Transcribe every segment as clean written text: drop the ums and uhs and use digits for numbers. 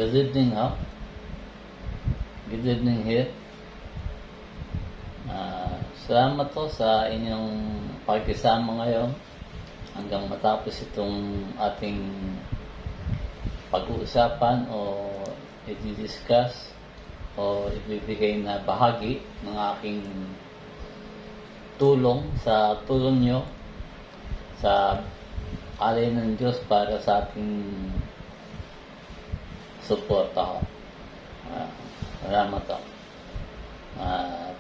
Good evening, ho. Good evening here. Salamat po sa inyong pagkisama ngayon hanggang matapos itong ating pag-uusapan o i-discuss o ibibigay na bahagi ng aking tulong nyo sa alay ng Diyos para sa ating suporta. Salamat po.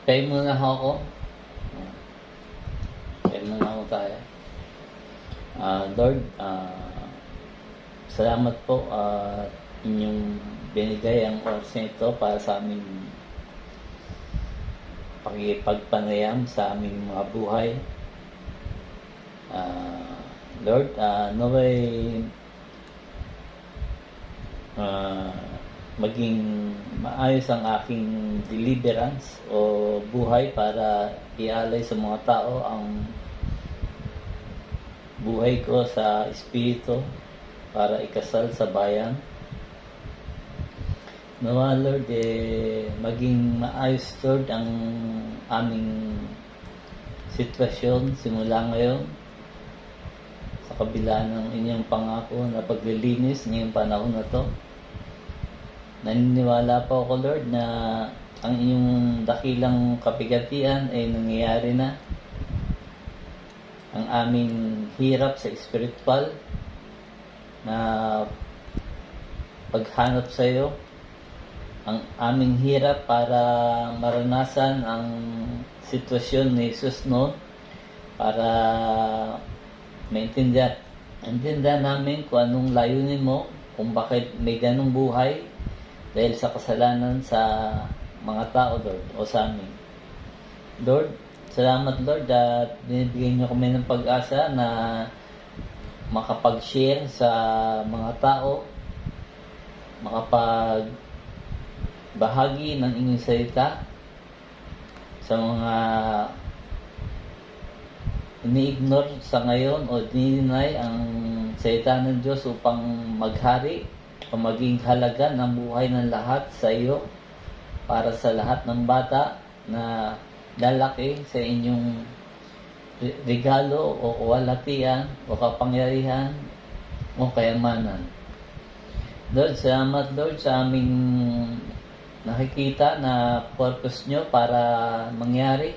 Pray muna ako. Pray muna ako tayo. Lord, salamat po inyong binigay ang oras nito para sa aming pagpanayam sa aming mga buhay. Lord, naway maging maayos ang aking deliverance o buhay para ialay sa mga tao ang buhay ko sa Espiritu para ikasal sa bayan. Nawa Lord, maging maayos Lord ang aming sitwasyon simula ngayon sa kabila ng inyong pangako na paglilinis ngayong panahon na to. Naniniwala po ako Lord na ang inyong dakilang kapigatian ay nangyayari na. Ang aming hirap sa spiritual na paghanap sa iyo, ang aming hirap para maranasan ang sitwasyon ni Jesus noon para maintindihan namin kung anong layunin mo, kung bakit may ganong buhay dahil sa kasalanan sa mga tao, Lord, o sa amin. Lord, salamat, Lord, at binibigyan niyo kami ng pag-asa na makapag-share sa mga tao, makapagbahagi ng inyong salita sa mga ini-ignore sa ngayon o dininay ang salita ng Diyos upang maghari o maging halaga ng buhay ng lahat sa iyo para sa lahat ng bata na lalaki sa inyong regalo o kawalatian o kapangyarihan o kayamanan. Lord, salamat Lord sa aming nakikita na purpose nyo para mangyari